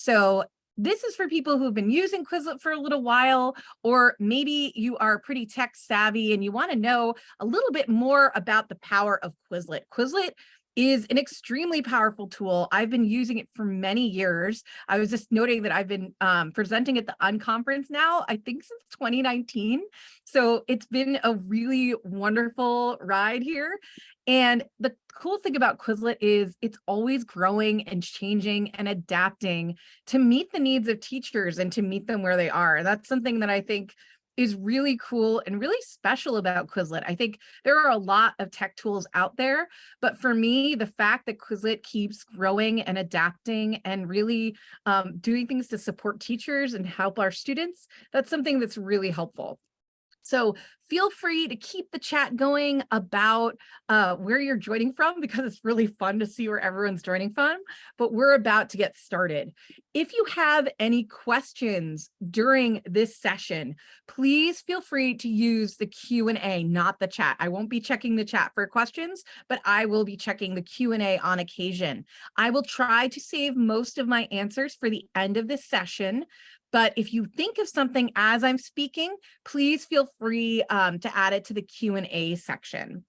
So this is for people who've been using Quizlet for a little while, or maybe you are pretty tech savvy and you want to know a little bit more about the power of Quizlet. Quizlet is an extremely powerful tool. I've been using it for many years. I was just noting that I've been presenting at the Unconference now, I think since 2019. So it's been a really wonderful ride here. And the cool thing about Quizlet is it's always growing and changing and adapting to meet the needs of teachers and to meet them where they are. That's something that I think is really cool and really special about Quizlet. I think there are a lot of tech tools out there, but for me, the fact that Quizlet keeps growing and adapting and really doing things to support teachers and help our students, that's something that's really helpful. So feel free to keep the chat going about where you're joining from, because it's really fun to see where everyone's joining from, but we're about to get started. If you have any questions during this session, please feel free to use the Q&A, not the chat. I won't be checking the chat for questions, but I will be checking the Q&A on occasion. I will try to save most of my answers for the end of this session. But if you think of something as I'm speaking, please feel free to add it to the Q&A section.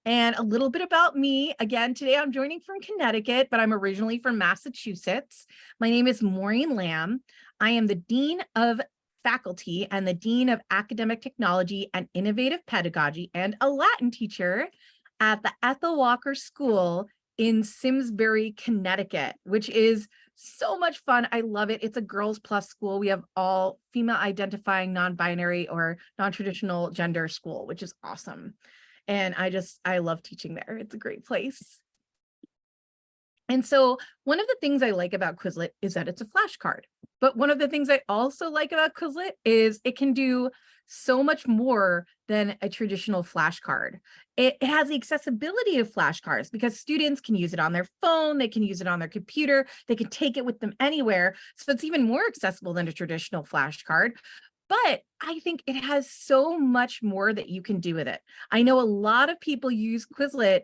And a little bit about me. Again, today I'm joining from Connecticut, but I'm originally from Massachusetts. My name is Maureen Lamb. I am the Dean of Faculty and the Dean of Academic Technology and Innovative Pedagogy and a Latin teacher at the Ethel Walker School in Simsbury, Connecticut, which is so much fun. I love it. It's a girls plus school. We have all female identifying, non-binary or non-traditional gender school, which is awesome. And I love teaching there. It's a great place. And so one of the things I like about Quizlet is that it's a flashcard. But one of the things I also like about Quizlet is it can do so much more than a traditional flashcard. It has the accessibility of flashcards because students can use it on their phone, they can use it on their computer, they can take it with them anywhere. So it's even more accessible than a traditional flashcard. But I think it has so much more that you can do with it. I know a lot of people use Quizlet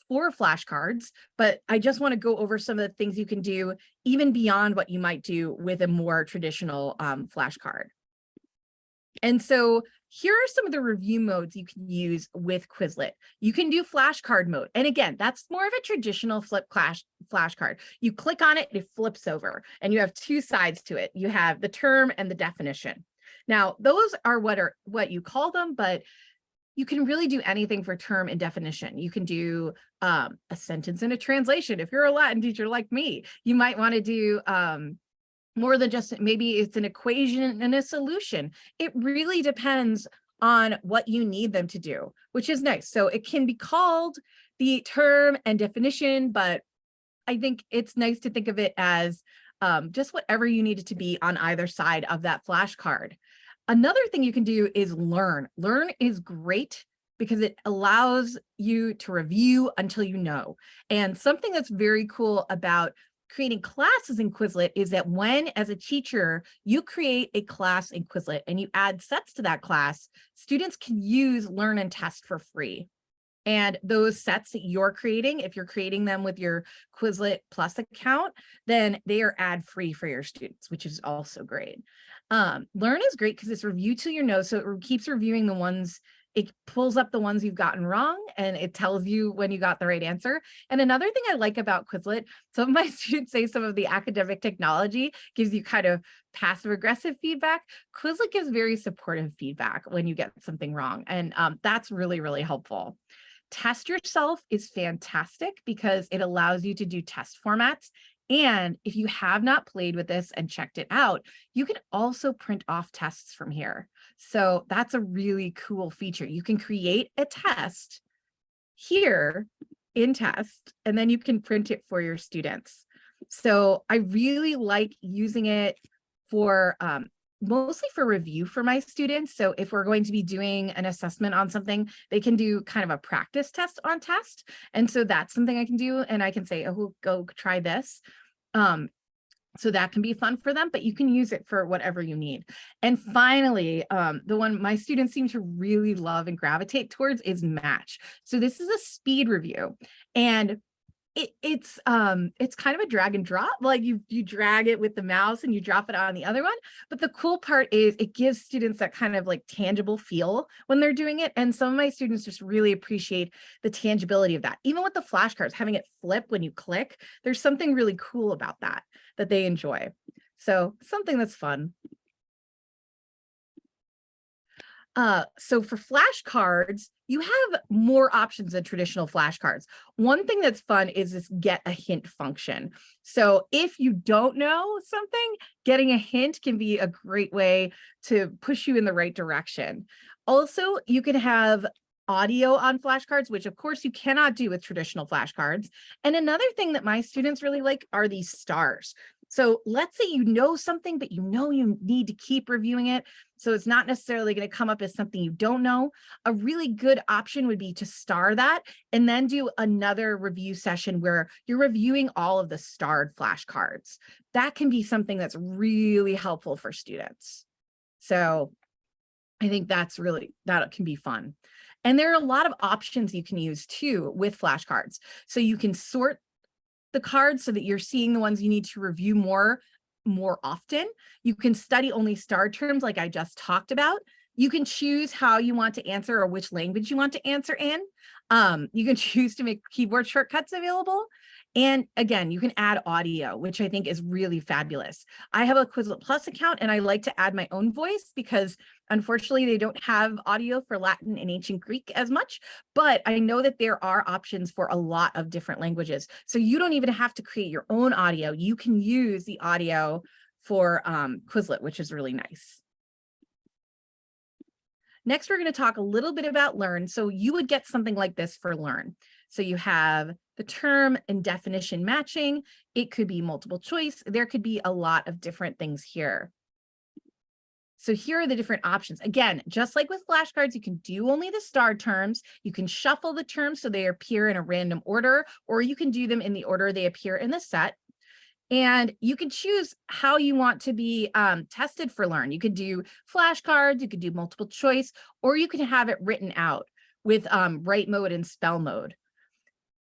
for flashcards, but I just want to go over some of the things you can do even beyond what you might do with a more traditional flashcard. And so here are some of the review modes you can use with Quizlet. You can do flashcard mode. And again, that's more of a traditional flashcard. You click on it, it flips over, and you have two sides to it. You have the term and the definition. Now, those are what you call them, but you can really do anything for term and definition. You can do a sentence and a translation. If you're a Latin teacher like me, you might want to do more than just maybe it's an equation and a solution. It really depends on what you need them to do, which is nice. So it can be called the term and definition, but I think it's nice to think of it as just whatever you need it to be on either side of that flashcard. Another thing you can do is learn. Learn is great because it allows you to review until you know. And something that's very cool about creating classes in Quizlet is that when, as a teacher, you create a class in Quizlet and you add sets to that class, students can use Learn and Test for free. And those sets that you're creating, if you're creating them with your Quizlet Plus account, then they are ad-free for your students, which is also great. Learn is great because it's review till you know, so it keeps reviewing the ones, it pulls up the ones you've gotten wrong and it tells you when you got the right answer. And another thing I like about Quizlet, some of my students say some of the academic technology gives you kind of passive aggressive feedback. Quizlet gives very supportive feedback when you get something wrong. And that's really, really helpful. Test yourself is fantastic because it allows you to do test formats. And if you have not played with this and checked it out, you can also print off tests from here. So that's a really cool feature. You can create a test here in test, and then you can print it for your students. So I really like using it for mostly for review for my students. So if we're going to be doing an assessment on something, they can do kind of a practice test on test. And so that's something I can do. And I can say, oh, go try this. So that can be fun for them, but you can use it for whatever you need. And finally, the one my students seem to really love and gravitate towards is Match. So this is a speed review. And It's kind of a drag and drop, like you drag it with the mouse and you drop it on the other one. But the cool part is it gives students that kind of like tangible feel when they're doing it. And some of my students just really appreciate the tangibility of that. Even with the flashcards, having it flip when you click, there's something really cool about that they enjoy. So something that's fun. So for flashcards, you have more options than traditional flashcards. One thing that's fun is this get a hint function. So if you don't know something, getting a hint can be a great way to push you in the right direction. Also, you can have audio on flashcards, which of course you cannot do with traditional flashcards. And another thing that my students really like are these stars. So let's say you know something, but you know you need to keep reviewing it. So it's not necessarily going to come up as something you don't know. A really good option would be to star that and then do another review session where you're reviewing all of the starred flashcards. That can be something that's really helpful for students. So I think that can be fun. And there are a lot of options you can use too with flashcards. So you can sort the cards so that you're seeing the ones you need to review more often. You can study only star terms like I just talked about. You can choose how you want to answer or which language you want to answer in. You can choose to make keyboard shortcuts available. And again, you can add audio, which I think is really fabulous. I have a Quizlet Plus account and I like to add my own voice because unfortunately they don't have audio for Latin and ancient Greek as much, but I know that there are options for a lot of different languages. So you don't even have to create your own audio. You can use the audio for Quizlet, which is really nice. Next, we're going to talk a little bit about Learn. So you would get something like this for Learn. So you have the term and definition matching. It could be multiple choice. There could be a lot of different things here. So here are the different options. Again, just like with flashcards, you can do only the star terms. You can shuffle the terms so they appear in a random order, or you can do them in the order they appear in the set. And you can choose how you want to be tested for Learn. You could do flashcards, you could do multiple choice, or you can have it written out with write mode and spell mode.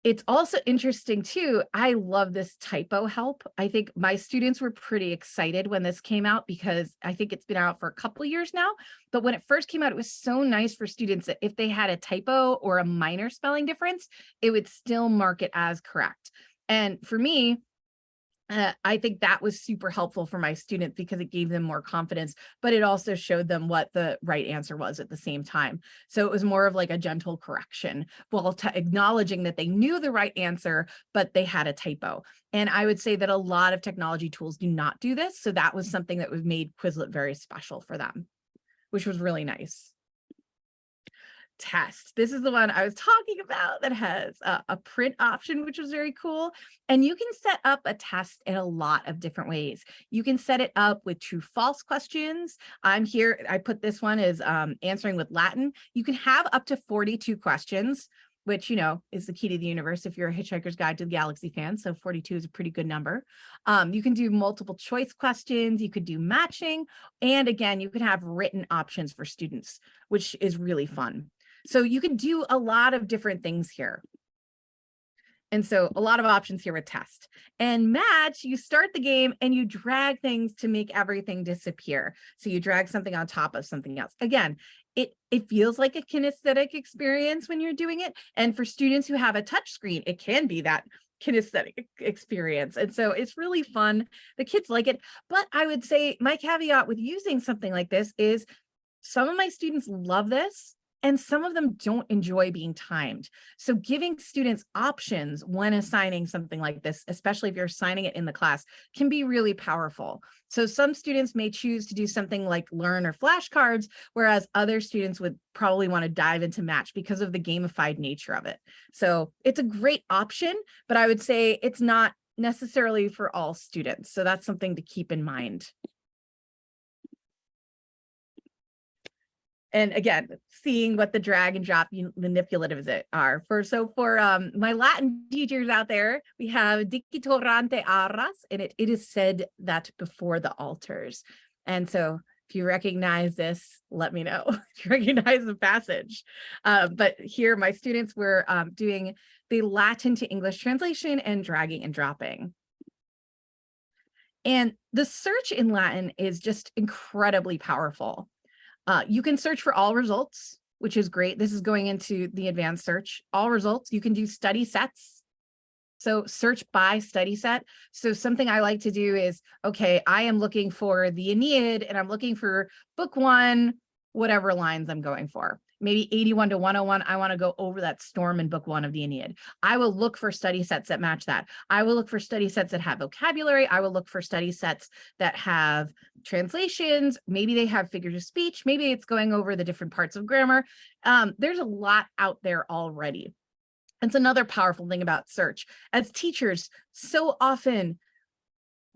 It's also interesting too. I love this typo help. I think my students were pretty excited when this came out because I think it's been out for a couple of years now. But when it first came out, it was so nice for students that if they had a typo or a minor spelling difference, it would still mark it as correct. And for me, I think that was super helpful for my students because it gave them more confidence, but it also showed them what the right answer was at the same time. So it was more of like a gentle correction while acknowledging that they knew the right answer, but they had a typo. And I would say that a lot of technology tools do not do this. So that was something that was made Quizlet very special for them, which was really nice. Test. This is the one I was talking about that has a print option, which was very cool. And you can set up a test in a lot of different ways. You can set it up with true false questions. I'm here, I put this one as answering with Latin. You can have up to 42 questions, which, you know, is the key to the universe if you're a Hitchhiker's Guide to the Galaxy fan. So 42 is a pretty good number. You can do multiple choice questions. You could do matching. And again, you can have written options for students, which is really fun. So you can do a lot of different things here. And so a lot of options here with test. And match, you start the game and you drag things to make everything disappear. So you drag something on top of something else. Again, it feels like a kinesthetic experience when you're doing it. And for students who have a touch screen, it can be that kinesthetic experience. And so it's really fun. The kids like it. But I would say my caveat with using something like this is some of my students love this, and some of them don't enjoy being timed. So giving students options when assigning something like this, especially if you're assigning it in the class, can be really powerful. So some students may choose to do something like Learn or flashcards, whereas other students would probably want to dive into match because of the gamified nature of it. So it's a great option, but I would say it's not necessarily for all students. So that's something to keep in mind. And again, seeing what the drag and drop manipulatives are. For my Latin teachers out there, we have dicitorante arras, and it is said that before the altars. And so If you recognize this, let me know if you recognize the passage. But here my students were doing the Latin to English translation and dragging and dropping. And the search in Latin is just incredibly powerful. You can search for all results, which is great. This is going into the advanced search. All results, you can do study sets. So search by study set. So something I like to do is, okay, I am looking for the Aeneid and I'm looking for book 1, whatever lines I'm going for. Maybe 81 to 101, I want to go over that storm in book 1 of the Aeneid. I will look for study sets that match that. I will look for study sets that have vocabulary. I will look for study sets that have translations. Maybe they have figures of speech. Maybe it's going over the different parts of grammar. There's a lot out there already. It's another powerful thing about search. As teachers, so often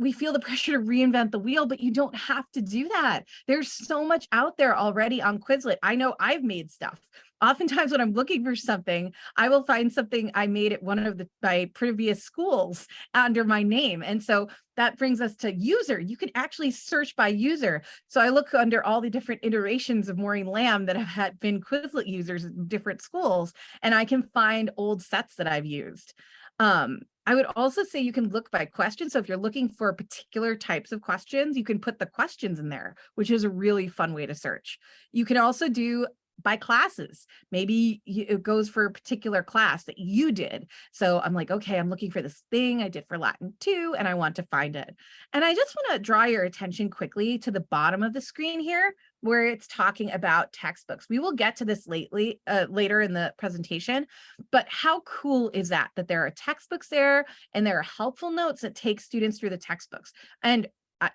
we feel the pressure to reinvent the wheel, but you don't have to do that. There's so much out there already on Quizlet. I know I've made stuff. Oftentimes when I'm looking for something, I will find something I made at one of my previous schools under my name. And so that brings us to user. You can actually search by user. So I look under all the different iterations of Maureen Lamb that have had been Quizlet users in different schools, and I can find old sets that I've used. I would also say you can look by question. So if you're looking for particular types of questions, you can put the questions in there, which is a really fun way to search. You can also do by classes. Maybe it goes for a particular class that you did. So I'm like, okay, I'm looking for this thing I did for Latin 2, and I want to find it. And I just want to draw your attention quickly to the bottom of the screen here, where it's talking about textbooks. We will get to this later in the presentation, but how cool is that there are textbooks there and there are helpful notes that take students through the textbooks. And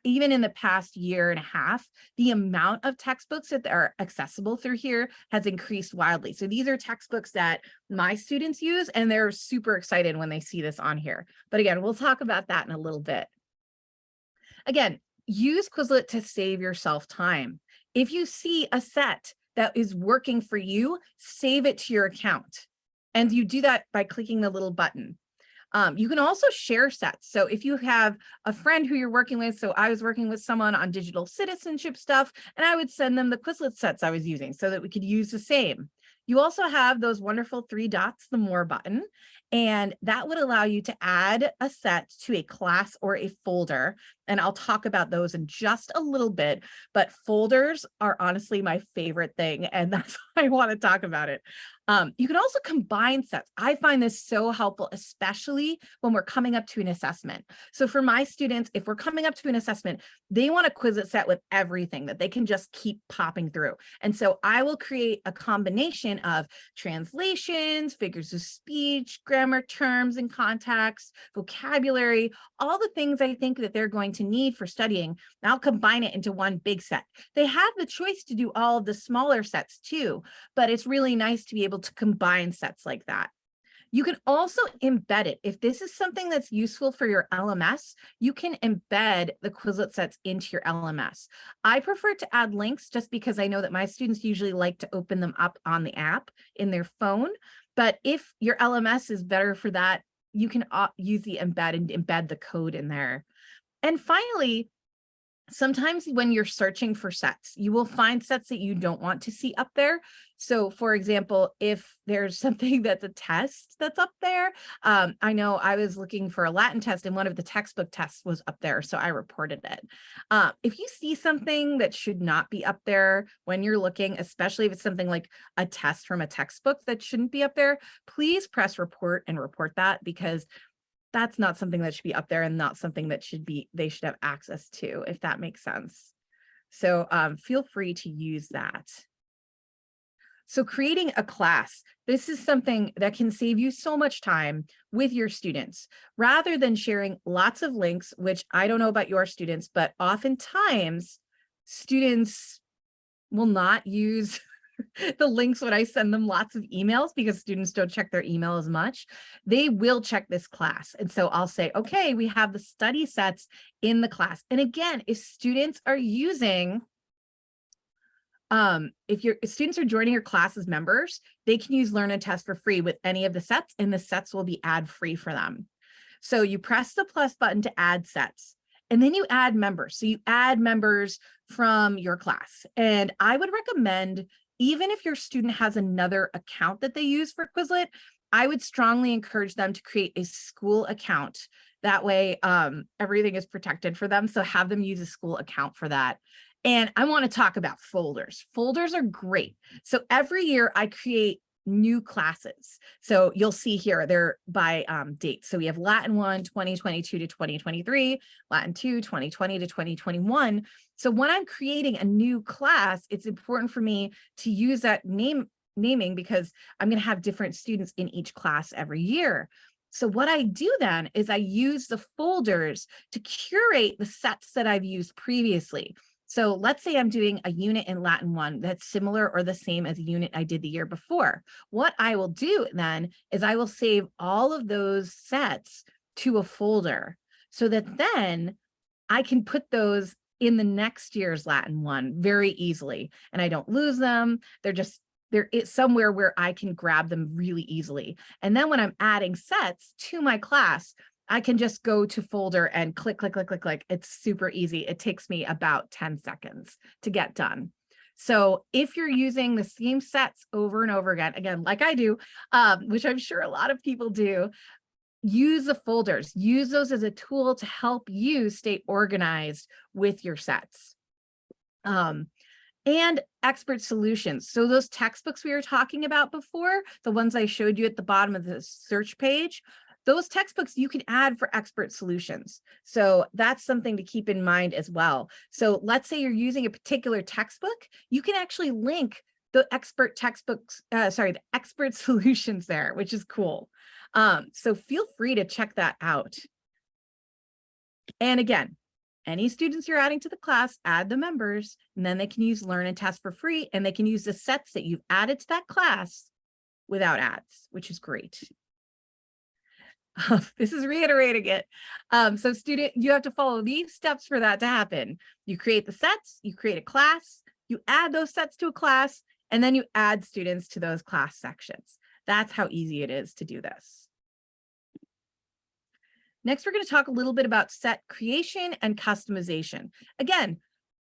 even in the past year and a half, the amount of textbooks that are accessible through here has increased wildly. So these are textbooks that my students use, and they're super excited when they see this on here. But again, we'll talk about that in a little bit. Again, use Quizlet to save yourself time. If you see a set that is working for you, save it to your account. And you do that by clicking the little button. You can also share sets. So if you have a friend who you're working with, so I was working with someone on digital citizenship stuff, and I would send them the Quizlet sets I was using so that we could use the same. You also have those wonderful 3 dots, the more button, and that would allow you to add a set to a class or a folder. And I'll talk about those in just a little bit, but folders are honestly my favorite thing, and that's why I want to talk about it. You can also combine sets. I find this so helpful, especially when we're coming up to an assessment. So for my students, if we're coming up to an assessment, they want a Quizlet set with everything that they can just keep popping through. And so I will create a combination of translations, figures of speech, grammar terms and context, vocabulary, all the things I think that they're going to need for studying. I'll combine it into one big set. They have the choice to do all of the smaller sets too, but it's really nice to be able to combine sets like that. You can also embed it. If this is something that's useful for your LMS, you can embed the Quizlet sets into your LMS. I prefer to add links just because I know that my students usually like to open them up on the app in their phone. But if your LMS is better for that, you can use the embed and embed the code in there. And finally, sometimes when you're searching for sets, you will find sets that you don't want to see up there. So for example, if there's something that's a test that's up there, I know I was looking for a Latin test and one of the textbook tests was up there, so I reported it. If you see something that should not be up there when you're looking, especially if it's something like a test from a textbook that shouldn't be up there, please press report and report that, because that's not something that should be up there and not something that they should have access to, if that makes sense. So feel free to use that. So creating a class, this is something that can save you so much time with your students. Rather than sharing lots of links, which I don't know about your students, but oftentimes students will not use the links when I send them lots of emails, because students don't check their email as much. They will check this class. And so I'll say, okay, we have the study sets in the class. And again, if students are using, if your students are joining your class as members, they can use Learn and Test for free with any of the sets, and the sets will be ad free for them. So you press the plus button to add sets. And then you add members. So you add members from your class. And I would recommend, even if your student has another account that they use for Quizlet, I would strongly encourage them to create a school account. That way, everything is protected for them. So have them use a school account for that. And I want to talk about folders. Folders are great. So every year I create new classes. So you'll see here, they're by date. So we have Latin 1, 2022 to 2023, Latin 2, 2020 to 2021. So when I'm creating a new class, it's important for me to use that naming because I'm going to have different students in each class every year. So what I do then is I use the folders to curate the sets that I've used previously. So let's say I'm doing a unit in Latin 1 that's similar or the same as a unit I did the year before. What I will do then is I will save all of those sets to a folder so that then I can put those in the next year's Latin 1 very easily. And I don't lose them. There is somewhere where I can grab them really easily. And then when I'm adding sets to my class, I can just go to folder and click, click, click, click, click. It's super easy. It takes me about 10 seconds to get done. So if you're using the same sets over and over again, like I do, which I'm sure a lot of people do, use the folders. Use those as a tool to help you stay organized with your sets. And expert solutions. So those textbooks we were talking about before, the ones I showed you at the bottom of the search page, those textbooks you can add for expert solutions. So that's something to keep in mind as well. So let's say you're using a particular textbook, you can actually link the expert textbooks, the expert solutions there, which is cool. So feel free to check that out. And again, any students you're adding to the class, add the members, and then they can use Learn and Test for free, and they can use the sets that you've added to that class without ads, which is great. This is reiterating it. So student, you have to follow these steps for that to happen. You create the sets, you create a class, you add those sets to a class, and then you add students to those class sections. That's how easy it is to do this. Next, we're going to talk a little bit about set creation and customization. Again,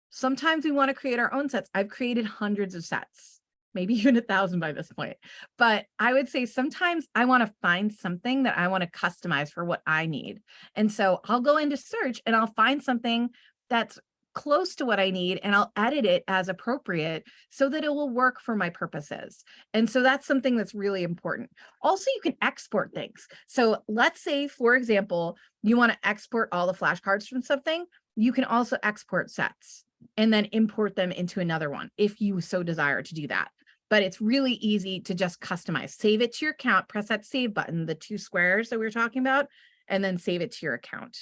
sometimes we want to create our own sets. I've created hundreds of sets, maybe even 1,000 by this point. But I would say sometimes I want to find something that I want to customize for what I need. And so I'll go into search and I'll find something that's close to what I need, and I'll edit it as appropriate so that it will work for my purposes. And so that's something that's really important. Also, you can export things. So let's say, for example, you want to export all the flashcards from something. You can also export sets and then import them into another one if you so desire to do that. But it's really easy to just customize. Save it to your account, press that save button, the 2 squares that we were talking about, and then save it to your account.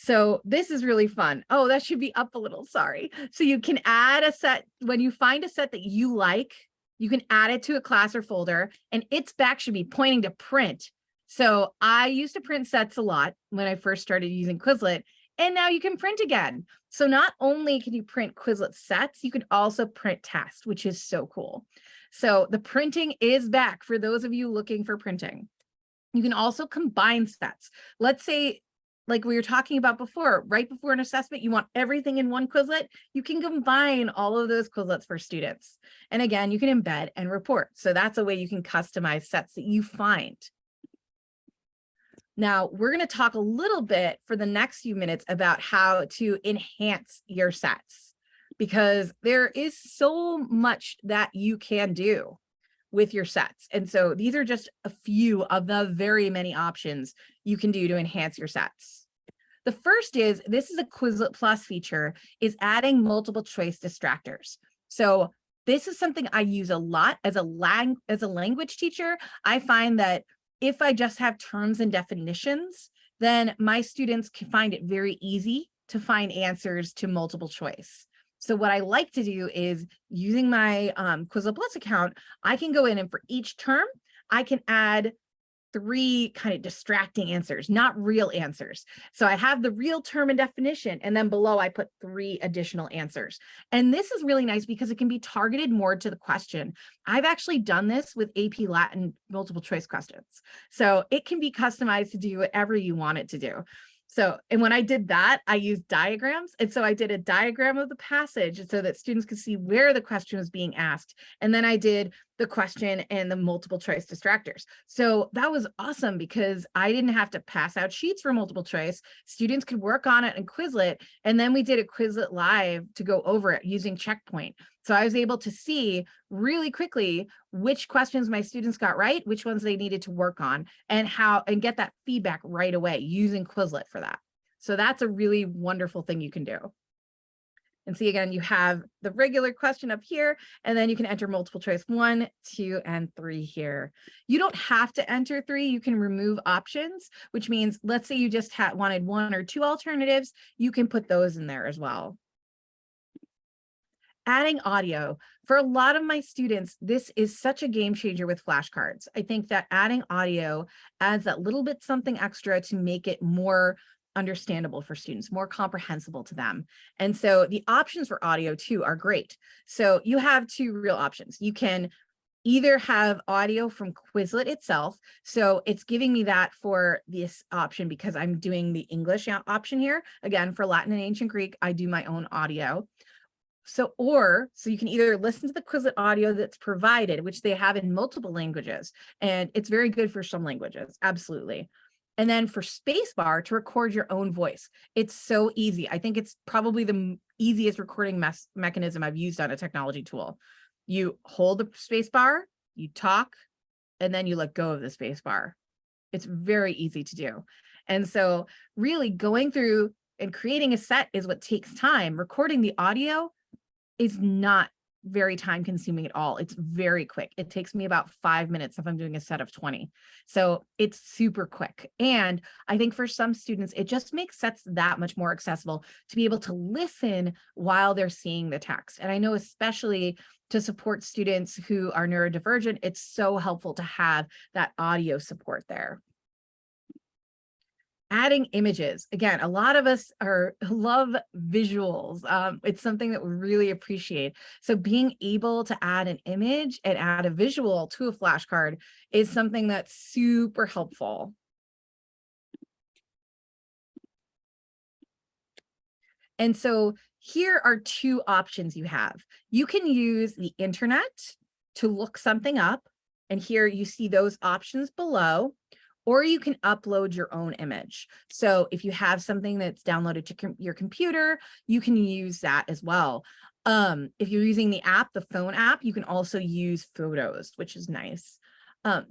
So this is really fun. Oh, that should be up a little, sorry. So you can add a set, when you find a set that you like, you can add it to a class or folder, and its back should be pointing to print. So I used to print sets a lot when I first started using Quizlet, and now you can print again. So not only can you print Quizlet sets, you can also print tests, which is so cool. So the printing is back for those of you looking for printing. You can also combine sets. Let's say, like we were talking about before, right before an assessment, you want everything in one Quizlet, you can combine all of those Quizlets for students. And again, you can embed and report. So that's a way you can customize sets that you find. Now, we're going to talk a little bit for the next few minutes about how to enhance your sets, because there is so much that you can do with your sets. And so these are just a few of the very many options you can do to enhance your sets. The first is, this is a Quizlet Plus feature, is adding multiple choice distractors. So this is something I use a lot as a language teacher. I find that if I just have terms and definitions, then my students can find it very easy to find answers to multiple choice. So what I like to do is, using my Quizlet Plus account, I can go in and for each term, I can add 3 kind of distracting answers, not real answers. So I have the real term and definition, and then below I put 3 additional answers. And this is really nice because it can be targeted more to the question. I've actually done this with AP Latin multiple choice questions. So it can be customized to do whatever you want it to do. So, and when I did that, I used diagrams. And so I did a diagram of the passage so that students could see where the question was being asked. And then I did the question and the multiple choice distractors. So that was awesome because I didn't have to pass out sheets for multiple choice. Students could work on it in Quizlet. And then we did a Quizlet live to go over it using Checkpoint. So I was able to see really quickly which questions my students got right, which ones they needed to work on, and get that feedback right away using Quizlet for that. So that's a really wonderful thing you can do. And see, again, you have the regular question up here, and then you can enter multiple choice 1, 2, and 3 here. You don't have to enter 3. You can remove options, which means, let's say you just wanted 1 or 2 alternatives, you can put those in there as well. Adding audio. For a lot of my students, this is such a game changer with flashcards. I think that adding audio adds that little bit something extra to make it more understandable for students, more comprehensible to them. And so the options for audio too are great. So you have 2 real options. You can either have audio from Quizlet itself. So it's giving me that for this option because I'm doing the English option here. Again, for Latin and Ancient Greek, I do my own audio. So you can either listen to the Quizlet audio that's provided, which they have in multiple languages, and it's very good for some languages, absolutely. And then for spacebar to record your own voice. It's so easy. I think it's probably the easiest recording mechanism I've used on a technology tool. You hold the spacebar, you talk, and then you let go of the spacebar. It's very easy to do. And so really going through and creating a set is what takes time. Recording the audio is not very time consuming at all. It's very quick. It takes me about 5 minutes if I'm doing a set of 20. So it's super quick. And I think for some students, it just makes sets that much more accessible to be able to listen while they're seeing the text. And I know especially to support students who are neurodivergent, it's so helpful to have that audio support there. Adding images. Again, a lot of us love visuals. It's something that we really appreciate. So being able to add an image and add a visual to a flashcard is something that's super helpful. And so here are 2 options you have. You can use the internet to look something up, and here you see those options below. Or you can upload your own image. So if you have something that's downloaded to your computer, you can use that as well. If you're using the app, the phone app, you can also use photos, which is nice.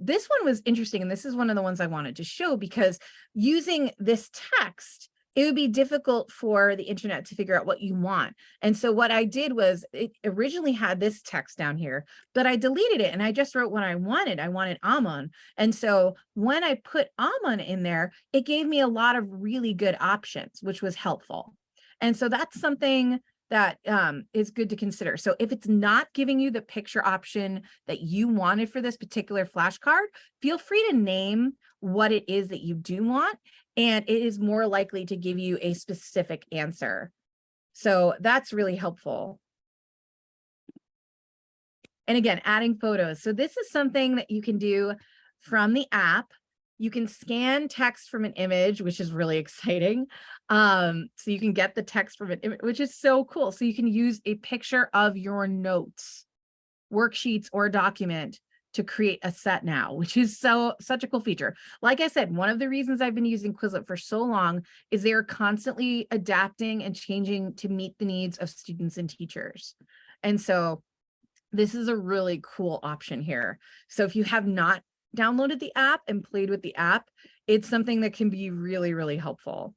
This one was interesting, and this is one of the ones I wanted to show because using this text, it would be difficult for the internet to figure out what you want. And so what I did was it originally had this text down here, but I deleted it and I just wrote what I wanted. I wanted Amun. And so when I put Amun in there, it gave me a lot of really good options, which was helpful. And so that's something that is good to consider. So if it's not giving you the picture option that you wanted for this particular flashcard, feel free to name what it is that you do want, and it is more likely to give you a specific answer. So that's really helpful. And again, adding photos. So this is something that you can do from the app. You can scan text from an image, which is really exciting. So you can get the text from an image, which is so cool. So you can use a picture of your notes, worksheets, or a document to create a set now, which is such a cool feature. Like I said, one of the reasons I've been using Quizlet for so long is they're constantly adapting and changing to meet the needs of students and teachers. And so this is a really cool option here. So if you have not downloaded the app and played with the app, it's something that can be really, really helpful.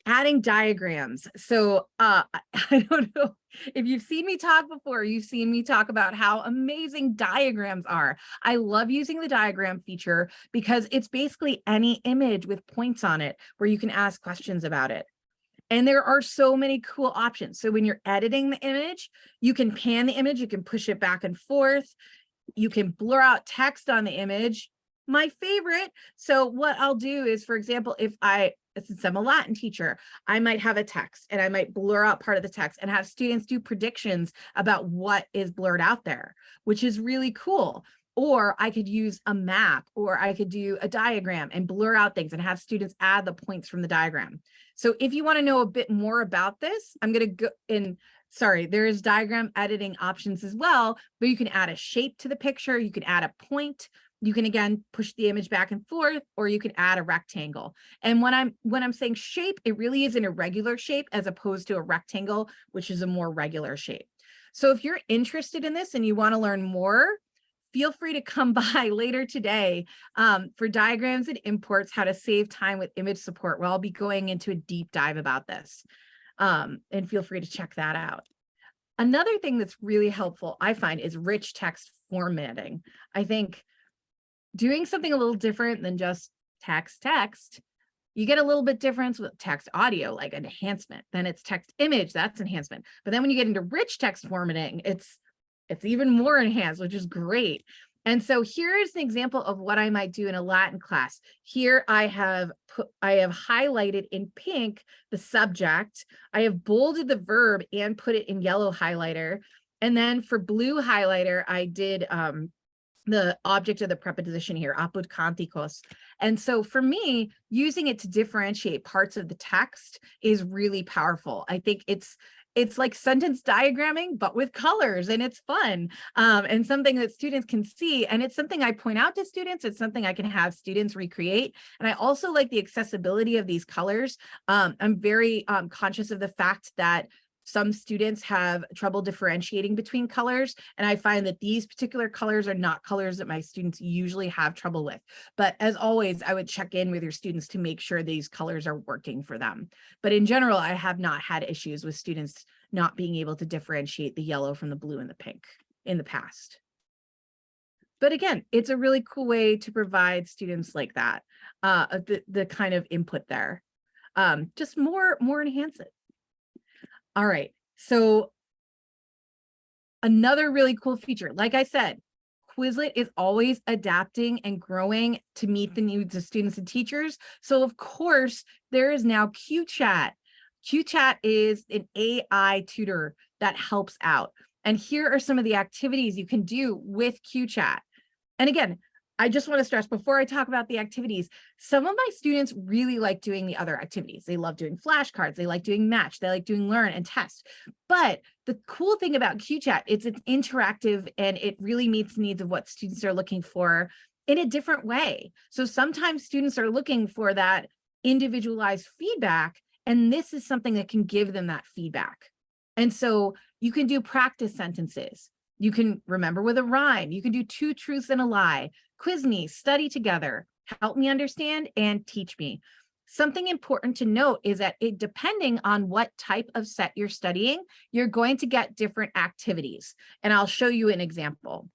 Adding diagrams. So I don't know if you've seen me talk before, you've seen me talk about how amazing diagrams are. I love using the diagram feature because it's basically any image with points on it where you can ask questions about it. And there are so many cool options. So when you're editing the image, you can pan the image, you can push it back and forth. You can blur out text on the image. My favorite. So what I'll do is, for example, since I'm a Latin teacher, I might have a text and I might blur out part of the text and have students do predictions about what is blurred out there, which is really cool. Or I could use a map, or I could do a diagram and blur out things and have students add the points from the diagram. So if you want to know a bit more about this, I'm going to go in. Sorry, there is diagram editing options as well, but you can add a shape to the picture. You can add a point. You can, again, push the image back and forth, or you can add a rectangle. And when I'm saying shape, it really is an irregular shape as opposed to a rectangle, which is a more regular shape. So if you're interested in this and you want to learn more, feel free to come by later today for diagrams and imports, how to save time with image support, where I'll be going into a deep dive about this. And feel free to check that out. Another thing that's really helpful, I find, is rich text formatting. I think doing something a little different than just text, you get a little bit difference with text audio, like enhancement. Then it's text image, that's enhancement. But then when you get into rich text formatting, it's even more enhanced, which is great. And so here's an example of what I might do in a Latin class. Here I have highlighted in pink the subject. I have bolded the verb and put it in yellow highlighter. And then for blue highlighter, I did the object of the preposition here, apud canticos. And so for me, using it to differentiate parts of the text is really powerful. I think it's like sentence diagramming, but with colors, and it's fun, and something that students can see. And it's something I point out to students. It's something I can have students recreate. And I also like the accessibility of these colors. I'm very conscious of the fact that some students have trouble differentiating between colors, and I find that these particular colors are not colors that my students usually have trouble with. But as always, I would check in with your students to make sure these colors are working for them. But in general, I have not had issues with students not being able to differentiate the yellow from the blue and the pink in the past. But again, it's a really cool way to provide students like that, the kind of input there. Just more enhance it. All right, so another really cool feature, like I said, Quizlet is always adapting and growing to meet the needs of students and teachers. So of course, there is now Keychat. Keychat is an AI tutor that helps out. And here are some of the activities you can do with Keychat. And again, I just want to stress before I talk about the activities, some of my students really like doing the other activities. They love doing flashcards. They like doing match. They like doing learn and test. But the cool thing about Keychat, it's interactive and it really meets the needs of what students are looking for in a different way. So sometimes students are looking for that individualized feedback, and this is something that can give them that feedback. And so you can do practice sentences. You can remember with a rhyme. You can do 2 truths and a lie. Quiz me, study together, help me understand, and teach me. Something important to note is that depending on what type of set you're studying, you're going to get different activities. And I'll show you an example.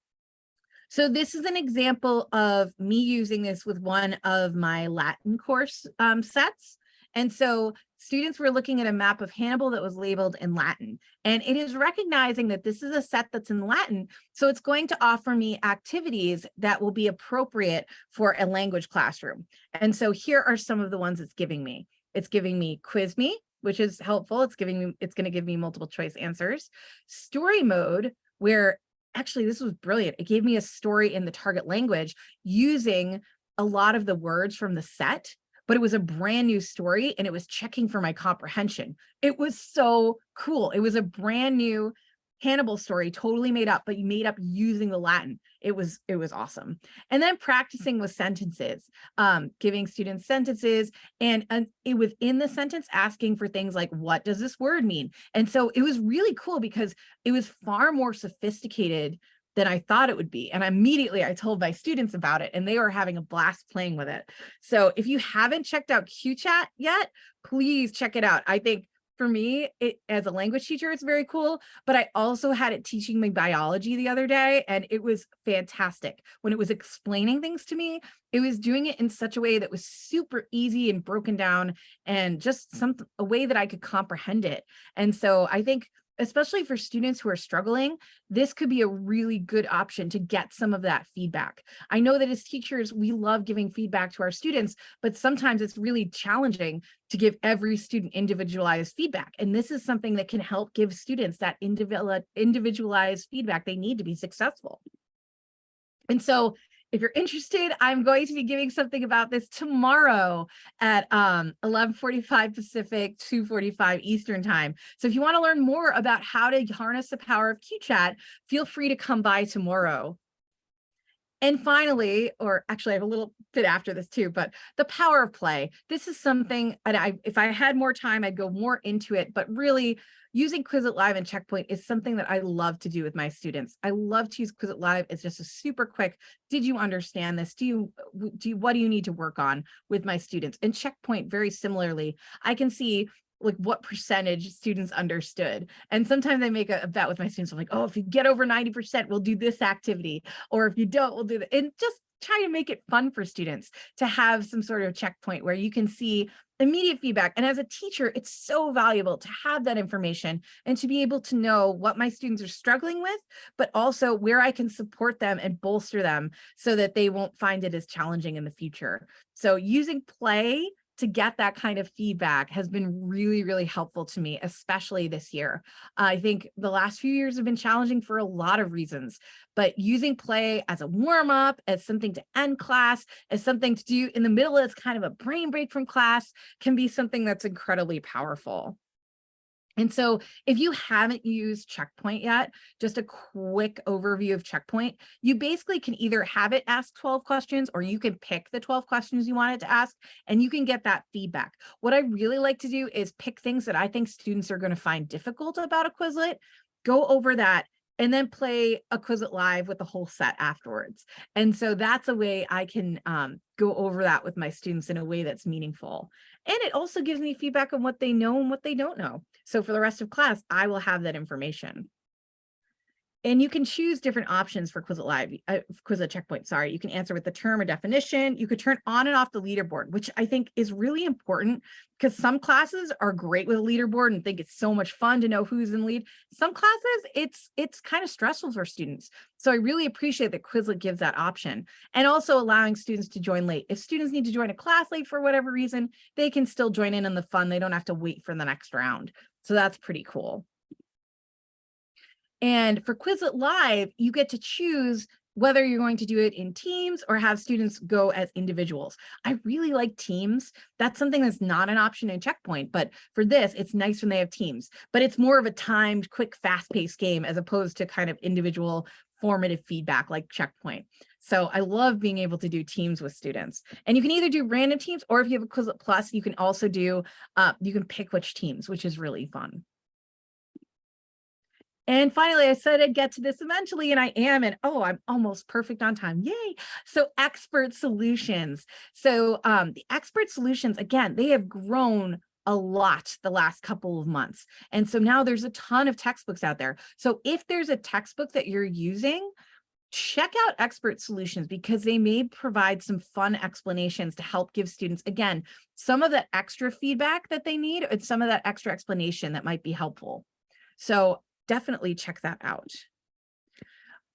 So this is an example of me using this with one of my Latin course sets. And so students were looking at a map of Hannibal that was labeled in Latin, and it is recognizing that this is a set that's in Latin. So it's going to offer me activities that will be appropriate for a language classroom. And so here are some of the ones it's giving me. It's giving me quiz me, which is helpful. It's going to give me multiple choice answers. Story mode, where actually this was brilliant. It gave me a story in the target language using a lot of the words from the set, but it was a brand new story and it was checking for my comprehension. It was so cool. It was a brand new Hannibal story, totally made up, but you made up using the Latin. It was awesome. And then practicing with sentences, giving students sentences, and it within the sentence asking for things like, what does this word mean? And so it was really cool because it was far more sophisticated than I thought it would be. And immediately I told my students about it and they were having a blast playing with it. So if you haven't checked out Keychat yet, please check it out. I think for me, as a language teacher, it's very cool, but I also had it teaching me biology the other day, and it was fantastic. When it was explaining things to me, it was doing it in such a way that was super easy and broken down and just a way that I could comprehend it. And so I think, especially for students who are struggling, this could be a really good option to get some of that feedback. I know that as teachers, we love giving feedback to our students, but sometimes it's really challenging to give every student individualized feedback. And this is something that can help give students that individualized feedback they need to be successful. And so if you're interested, I'm going to be giving something about this tomorrow at 11:45 Pacific, 2:45 Eastern time. So if you want to learn more about how to harness the power of Keychat, feel free to come by tomorrow. And finally, or actually I have a little bit after this too, but the power of play. This is something, and if I had more time, I'd go more into it, but really using Quizlet Live and Checkpoint is something that I love to do with my students. I love to use Quizlet Live. It's just a super quick, did you understand this? What do you need to work on with my students? And Checkpoint, very similarly, I can see like what percentage students understood. And sometimes I make a bet with my students. I'm like, oh, if you get over 90%, we'll do this activity. Or if you don't, we'll do that. And just try to make it fun for students to have some sort of checkpoint where you can see immediate feedback. And as a teacher, it's so valuable to have that information and to be able to know what my students are struggling with, but also where I can support them and bolster them so that they won't find it as challenging in the future. So using play to get that kind of feedback has been really, really helpful to me, especially this year. I think the last few years have been challenging for a lot of reasons, but using play as a warm up, as something to end class, as something to do in the middle as kind of a brain break from class can be something that's incredibly powerful. And so if you haven't used Checkpoint yet, just a quick overview of Checkpoint, you basically can either have it ask 12 questions or you can pick the 12 questions you want it to ask and you can get that feedback. What I really like to do is pick things that I think students are going to find difficult about a Quizlet, go over that, and then play a Quizlet Live with the whole set afterwards. And so that's a way I can go over that with my students in a way that's meaningful. And it also gives me feedback on what they know and what they don't know. So for the rest of class, I will have that information. And you can choose different options for Quizlet Live, Quizlet Checkpoint, sorry. You can answer with the term or definition. You could turn on and off the leaderboard, which I think is really important because some classes are great with a leaderboard and think it's so much fun to know who's in lead. Some classes, it's kind of stressful for students. So I really appreciate that Quizlet gives that option and also allowing students to join late. If students need to join a class late for whatever reason, they can still join in on the fun. They don't have to wait for the next round. So that's pretty cool. And for Quizlet Live, you get to choose whether you're going to do it in teams or have students go as individuals. I really like teams. That's something that's not an option in Checkpoint, but for this, it's nice when they have teams, but it's more of a timed, quick, fast-paced game as opposed to kind of individual formative feedback like Checkpoint. So I love being able to do teams with students. And you can either do random teams, or if you have a Quizlet Plus, you can also do, you can pick which teams, which is really fun. And finally, I said I'd get to this eventually, and I am, and oh, I'm almost perfect on time. Yay. So expert solutions. So the expert solutions, again, they have grown a lot the last couple of months. And so now there's a ton of textbooks out there. So if there's a textbook that you're using, check out expert solutions because they may provide some fun explanations to help give students, again, some of that extra feedback that they need and some of that extra explanation that might be helpful. So definitely check that out.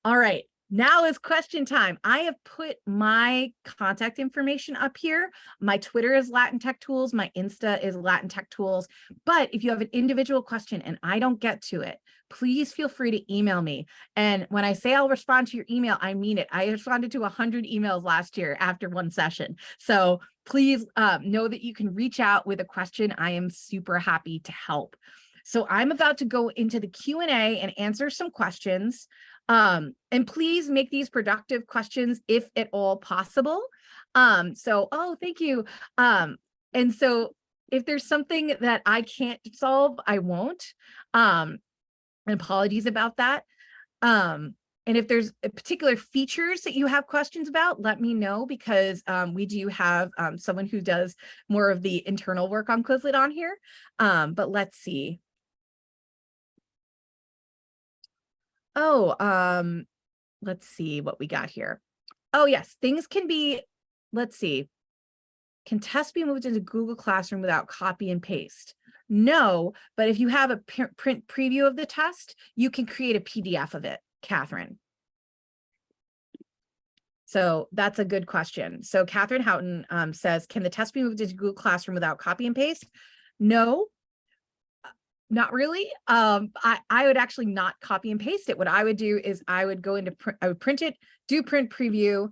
All right, now is question time. I have put my contact information up here. My Twitter is Latin Tech Tools. My Insta is Latin Tech Tools. But if you have an individual question and I don't get to it, please feel free to email me. And when I say I'll respond to your email, I mean it. I responded to 100 emails last year after one session. So please know that you can reach out with a question. I am super happy to help. So I'm about to go into the Q&A and answer some questions. And please make these productive questions if at all possible. Oh, thank you. And so if there's something that I can't solve, I won't. And apologies about that. And if there's particular features that you have questions about, let me know because we do have someone who does more of the internal work on Quizlet on here. But let's see. Oh, let's see what we got here. Oh, yes, things can be, let's see. Can tests be moved into Google Classroom without copy and paste? No, but if you have a print preview of the test, you can create a PDF of it, Catherine. So that's a good question. So Catherine Houghton says, can the test be moved into Google Classroom without copy and paste? No. Not really. I would actually not copy and paste it. What I would do is I would go into print, I would print it, do print preview,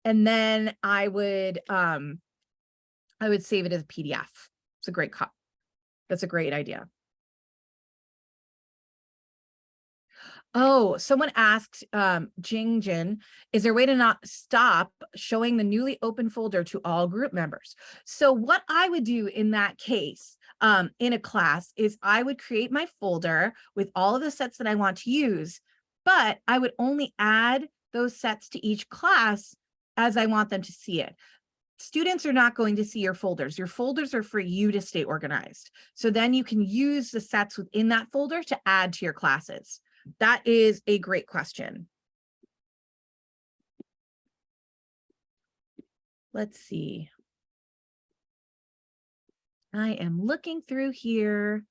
and then I would save it as a PDF. It's a great that's a great idea. Oh, someone asked, Jing Jin, is there a way to not stop showing the newly opened folder to all group members? So what I would do in that case, in a class is I would create my folder with all of the sets that I want to use, but I would only add those sets to each class as I want them to see it. Students are not going to see your folders. Your folders are for you to stay organized. So then you can use the sets within that folder to add to your classes. That is a great question. Let's see. I am looking through here.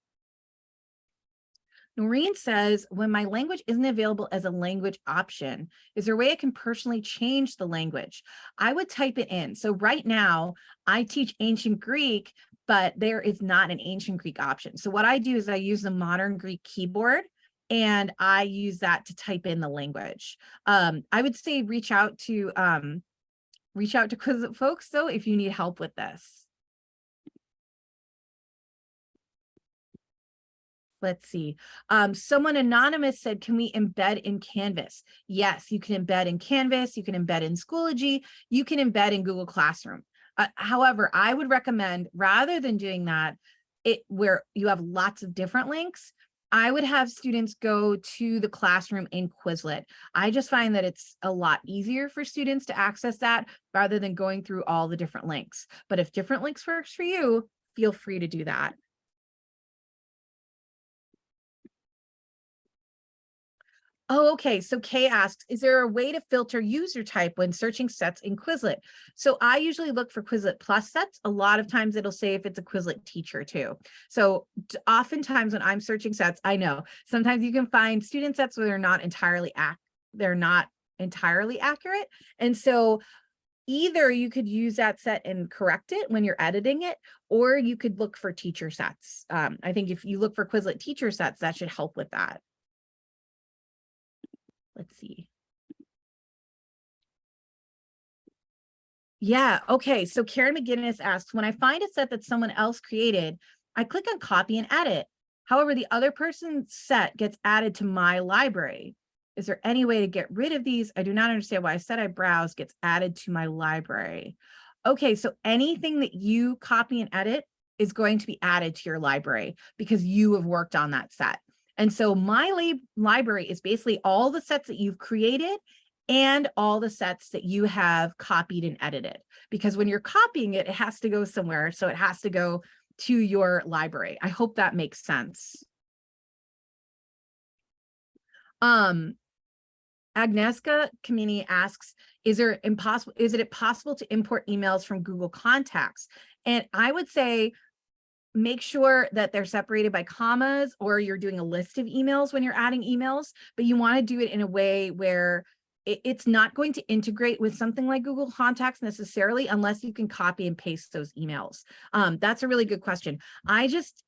Maureen says, when my language isn't available as a language option, is there a way I can personally change the language? I would type it in. So right now, I teach ancient Greek, but there is not an ancient Greek option. So what I do is I use the modern Greek keyboard, and I use that to type in the language. I would say reach out to Quizlet folks, though, if you need help with this. Let's see. Someone anonymous said, can we embed in Canvas? Yes, you can embed in Canvas. You can embed in Schoology. You can embed in Google Classroom. However, I would recommend, rather than doing that, where you have lots of different links, I would have students go to the classroom in Quizlet. I just find that it's a lot easier for students to access that rather than going through all the different links. But if different links works for you, feel free to do that. Oh, okay. So Kay asks, is there a way to filter user type when searching sets in Quizlet? So I usually look for Quizlet Plus sets. A lot of times it'll say if it's a Quizlet teacher too. So oftentimes when I'm searching sets, I know sometimes you can find student sets where they're not entirely accurate. And so either you could use that set and correct it when you're editing it, or you could look for teacher sets. I think if you look for Quizlet teacher sets, that should help with that. Let's see. Yeah, okay. So Karen McGinnis asks, when I find a set that someone else created, I click on copy and edit. However, the other person's set gets added to my library. Is there any way to get rid of these? I do not understand why a set I browse gets added to my library. Okay, so anything that you copy and edit is going to be added to your library because you have worked on that set. And so my library is basically all the sets that you've created and all the sets that you have copied and edited. Because when you're copying it, it has to go somewhere. So it has to go to your library. I hope that makes sense. Agneska Kamini asks, is it possible to import emails from Google Contacts? And I would say, make sure that they're separated by commas, or you're doing a list of emails when you're adding emails, but you want to do it in a way where it's not going to integrate with something like Google Contacts necessarily, unless you can copy and paste those emails. That's a really good question. I just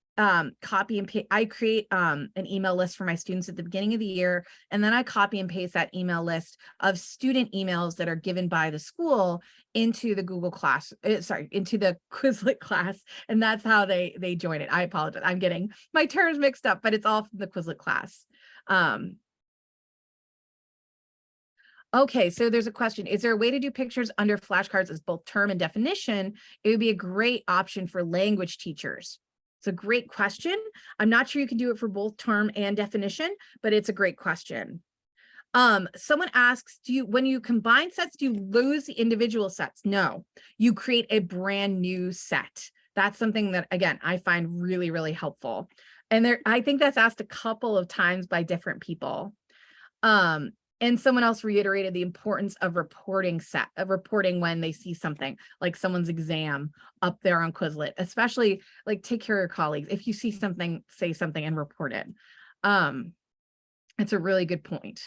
copy and paste. I create an email list for my students at the beginning of the year, and then I copy and paste that email list of student emails that are given by the school into the Google class, into the Quizlet class, and that's how they join it. I apologize. I'm getting my terms mixed up, but it's all from the Quizlet class. Okay, so there's a question. Is there a way to do pictures under flashcards as both term and definition? It would be a great option for language teachers. It's a great question. I'm not sure you can do it for both term and definition, but it's a great question. Someone asks, when you combine sets, do you lose the individual sets? No, you create a brand new set. That's something that, again, I find really, really helpful. And I think that's asked a couple of times by different people. And someone else reiterated the importance of reporting when they see something like someone's exam up there on Quizlet, especially like take care of your colleagues. If you see something, say something and report it. It's a really good point.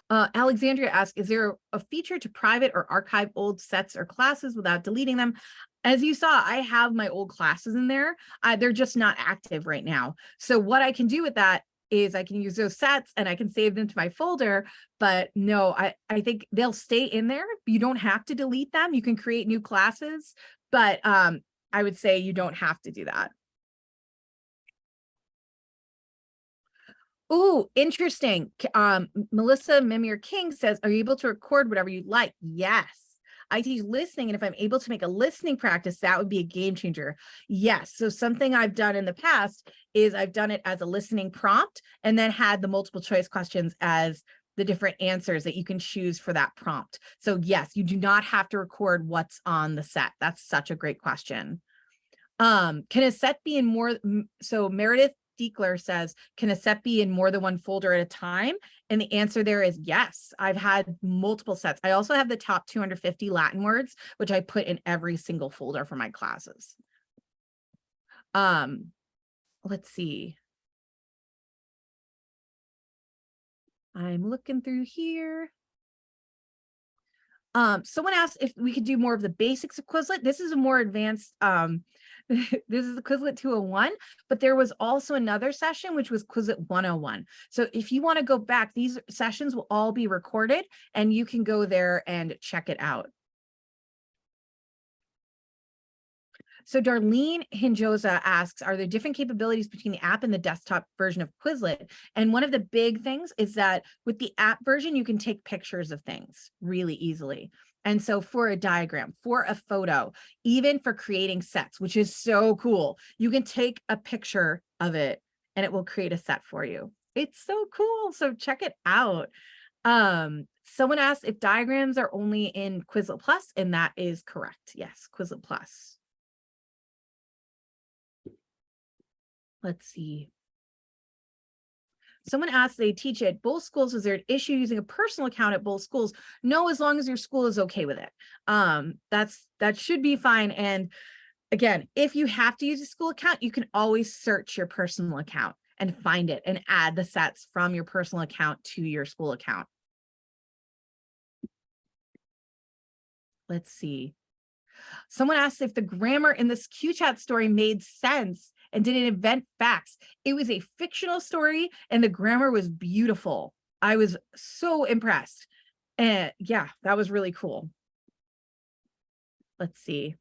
Alexandria asks, is there a feature to private or archive old sets or classes without deleting them? As you saw, I have my old classes in there. They're just not active right now. So what I can do with that is I can use those sets and I can save them to my folder. But no, I think they'll stay in there. You don't have to delete them. You can create new classes, but I would say you don't have to do that. Oh, interesting. Melissa Mimir King says, are you able to record whatever you'd like? Yes. I teach listening, and if I'm able to make a listening practice, that would be a game changer. Yes. So something I've done in the past is I've done it as a listening prompt and then had the multiple choice questions as the different answers that you can choose for that prompt. So yes, you do not have to record what's on the set. That's such a great question. Can a set be in more? So Meredith Diekler says, can a set be in more than one folder at a time? And the answer there is yes. I've had multiple sets. I also have the top 250 Latin words, which I put in every single folder for my classes. Let's see. I'm looking through here. Someone asked if we could do more of the basics of Quizlet. This is a more advanced, this is the Quizlet 201, but there was also another session, which was Quizlet 101. So if you want to go back, these sessions will all be recorded and you can go there and check it out. So Darlene Hinjosa asks, are there different capabilities between the app and the desktop version of Quizlet? And one of the big things is that with the app version, you can take pictures of things really easily. And so for a diagram, for a photo, even for creating sets, which is so cool, you can take a picture of it and it will create a set for you. It's so cool. So check it out. Someone asked if diagrams are only in Quizlet Plus, and that is correct. Yes, Quizlet Plus. Let's see. Someone asked, they teach at both schools. Is there an issue using a personal account at both schools? No, as long as your school is okay with it. That should be fine. And again, if you have to use a school account, you can always search your personal account and find it and add the sets from your personal account to your school account. Let's see. Someone asked if the grammar in this Keychat story made sense and did it invent facts. It was a fictional story and the grammar was beautiful. I was so impressed. And yeah, that was really cool. Let's see.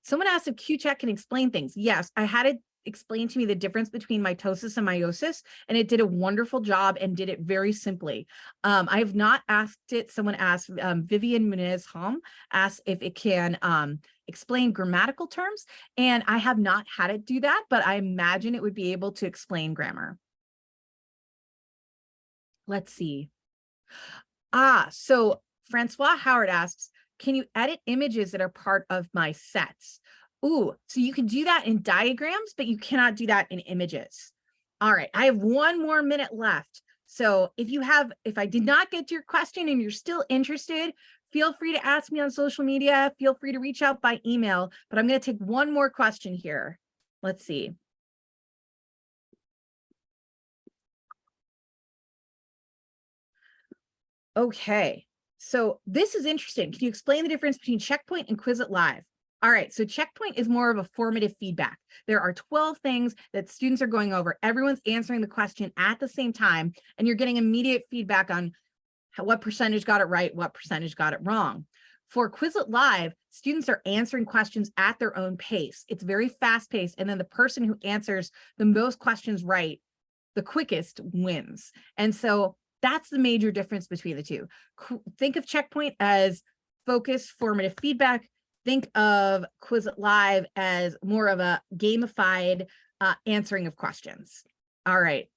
Someone asked if Keychat can explain things. Yes, I had it explain to me the difference between mitosis and meiosis, and it did a wonderful job and did it very simply. I have not asked it. Someone asked, Vivian Munez-Hom asked if it can explain grammatical terms, and I have not had it do that, but I imagine it would be able to explain grammar. Let's see. So Francois Howard asks, can you edit images that are part of my sets? Ooh, so you can do that in diagrams, but you cannot do that in images. All right, I have 1 more minute left. So if I did not get to your question and you're still interested, feel free to ask me on social media. Feel free to reach out by email, but I'm going to take 1 more question here. Let's see. Okay, so this is interesting. Can you explain the difference between Checkpoint and Quizlet Live? All right, so Checkpoint is more of a formative feedback. There are 12 things that students are going over. Everyone's answering the question at the same time, and you're getting immediate feedback on what percentage got it right, what percentage got it wrong. For Quizlet Live, students are answering questions at their own pace. It's very fast-paced, and then the person who answers the most questions right, the quickest, wins. And so that's the major difference between the two. Think of Checkpoint as focused, formative feedback. Think of Quizlet Live as more of a gamified answering of questions. All right,